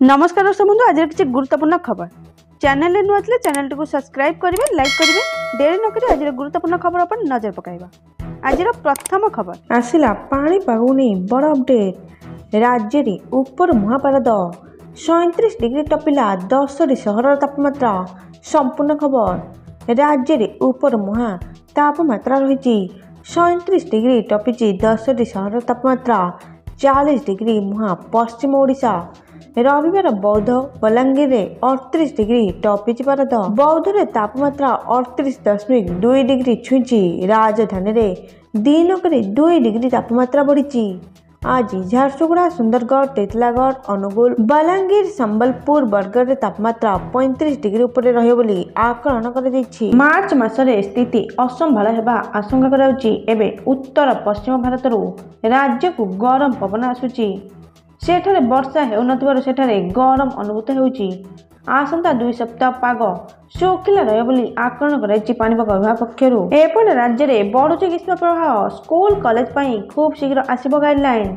नमस्कार दर्शक बंधु आज किसी गुरुत्वपूर्ण खबर चैनल नुआ थे चैनल टी सब्सक्राइब करेंगे लाइक करेंगे देरी नक आज गुरुत्वपूर्ण खबर पर नजर पकाइबा। आज प्रथम खबर आसिला पाणीपाग नहीं बड़ अपडेट। राज्य में उपर महापारद 37 डिग्री टपिला 10टी सहर तापमात्रा। संपूर्ण खबर राज्य में उपर मुहा तापमात्रा रही 37 डिग्री टपिची 10टी सहर तापमात्रा। 40 डिग्री मुहा पश्चिम ओडिशा। रविवार बौद्ध बलांगीर में 38 डिग्री टपिची पारद। बौद्ध में तापमात्रा 38.2 डिग्री छुई। राजधानी में दिनक 2 डिग्री तापमात्रा बढ़ी। आज झारसुगुड़ा सुंदरगढ़ टेटलागढ़ अनुगुल बलांगीर संबलपुर बरगढ़ में तापमात्रा 35 डिग्री उपर रही आकलन कर मार्च मासरे स्थिति असंभाल होगा आशंका कराउछि। एबे उत्तर पश्चिम भारत राज्य को गरम पवन आसुछि। सेठारे वर्षा हेउनथिबारु सेठारे गरम अनुभूत हेउछि। आसंता 2 सप्ताह पाग शुखिला रहे बोली आकलन कराइछि पाणीपाग विभाग पक्षरु। एपटे राज्य में बढ़ुछि ग्रीष्म प्रवाह। स्कूल कॉलेज पई खूब शीघ्र आसिबो गाइडलाइन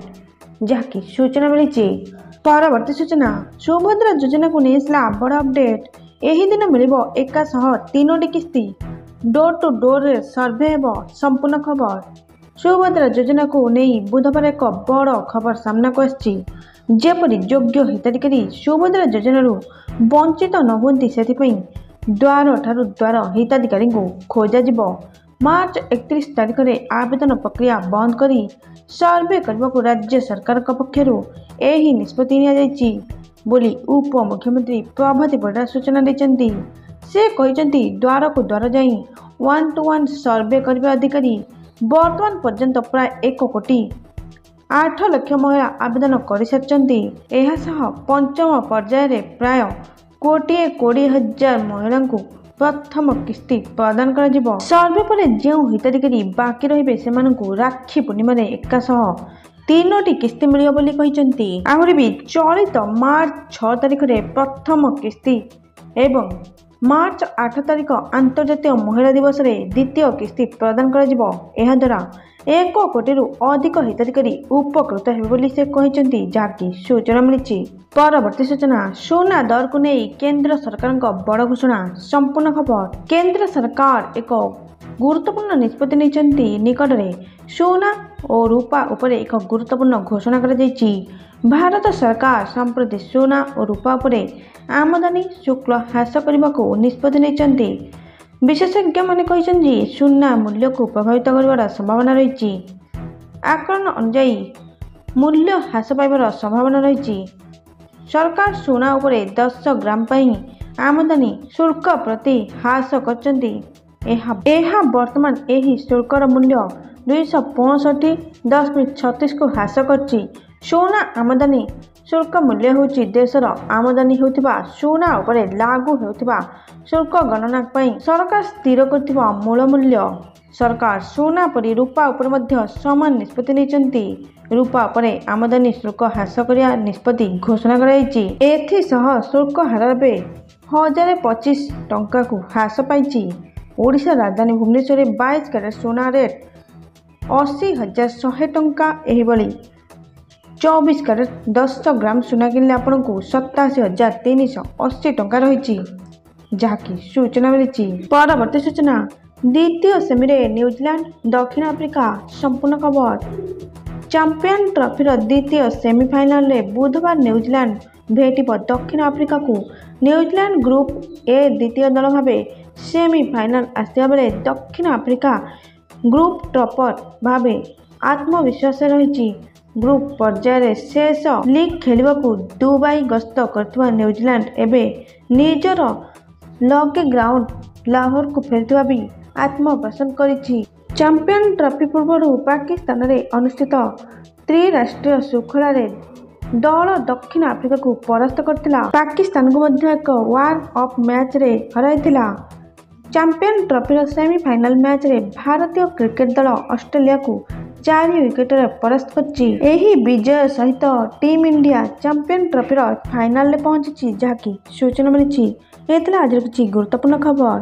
जहाँकि सूचना मिली। परवर्ती सूचना सुभद्रा योजना को नहीं बड़ अपडेट। यही दिन मिलिबो 103 किस्ती। डोर टू डोर सर्वे हेबो। संपूर्ण खबर सुभद्रा योजना को नहीं बुधवार एक बड़ खबर सामना को आछि। जेपरी योग्य हिताधिकारी सुभद्रा योजन वंचित न होती से द्वार ठारू द्वार हिताधिकारी को खोजा जिवो। मार्च 31 तारिख में आवेदन प्रक्रिया बंद करी सर्वे करने को राज्य सरकार पक्षरु यही निष्पत्ति नियाଯାଇଛି बोली उप मुख्यमंत्री प्रभाती परिड़ा सूचना देते। से कहते द्वार को द्वार जाई 1-to-1 सर्वे करने अधिकारी वर्तमान पर्यंत प्राय 1 कोटी 8 लाख महिला आवेदन कर सारी। पंचम पर्यायर प्राय 1,20,000 महिला को प्रथम किस्ती प्रदान कर सर्वे पर जो हिताधिकारी बाकी रही से राखी पूर्णिमा 103 किस्ती मिलियो बोली कहते। आहरी भी चलित मार्च 6 तारिख में प्रथम किस्ती एवं मार्च 8 तारिख अंतर्जातीय महिला दिवस में द्वितीय किस्ती प्रदान कर द्वारा 1 कोटी अधिक हिताधिकारी उपकृत हेबे बोली से कहते जहाँकि सूचना मिली। परवर्ती सूचना सोना दर को नहीं केंद्र सरकार बड़ घोषणा। संपूर्ण खबर केंद्र सरकार एक गुरुत्वपूर्ण निष्पत्ति नहीं निकट में सोना और रूपा उपर एक गुरुत्वपूर्ण घोषणा कर भारत सरकार संप्रति सोना और रूपा उपर आमदानी शुल्क ह्रास करने को निष्पत्ति नहीं। विशेषज्ञ माने कहते सोना मूल्य को प्रभावित कर संभावना रही। आकलन अनुसार मूल्य ह्रास पाइबार संभावना रही। सरकार सोना उपर 10 ग्राम आमदानी शुल्क प्रति ह्रास कर वर्तमान यही शुल्कर मूल्य 265.36 को ह्रास कर। सोना आमदानी शुल्क मूल्य होची देशर आमदानी होतिबा सोना उपरे लागू होतिबा शुल्क गणना सरकार स्थिर करथिबा मूल मूल्य। सरकार सोना परि रूपा उपर मध्य समान निष्पत्ति नेचंती। रूपा उपरे आमदानी शुल्क ह्रास करिया निष्पत्ति घोषणा कराइछि। एथिसह शुल्क हार 1025 टंका को ह्रास पाइछि। ओडिशा राजधानी भुवनेश्वर 22 कैरेट सोना रेट 80,100 टंका। एही बली 24 कैरेट 10 ग्राम सोना किनले आपन को 87,380 टंका रही जहाँकि सूचना मिली। परवर्ती सूचना द्वितीय सेमी न्यूजीलैंड दक्षिण आफ्रिका। संपूर्ण खबर चैंपियन ट्रॉफीर द्वितीय सेमीफाइनल में बुधवार न्यूजीलैंड भेटिब दक्षिण आफ्रिका को। न्यूजीलैंड ग्रुप ए द्वितीय दल भाव सेमीफाइनल आसवा बेले दक्षिण आफ्रिका ग्रुप टॉपर भाव आत्मविश्वास रही। ग्रुप पर्यायर शेष लीग खेलने को दुबई गस्त कर न्यूजीलैंड एवं निजर लगे ग्राउंड लाहौर को फेरथिबा भी आत्मप्रकाशन करिछि। चैंपियन ट्रॉफी पूर्व पाकिस्तान में अनुष्ठित त्रिराष्ट्रीय श्रृंखला दल दक्षिण आफ्रिका को परास्त करथिला। पाकिस्तान को मध्य एक वार्म अप मैच रे हराइथिला। चैंपियन ट्रॉफीर सेमीफाइनल मैच रे भारतीय क्रिकेट दल ऑस्ट्रेलिया को 4 विकेट परास्त करछि। एही विजय सहित टीम इंडिया चैंपियन ट्रॉफीर फाइनल में पहुंची जहाँकि सूचना मिली। आज किसी गुरुत्वपूर्ण खबर।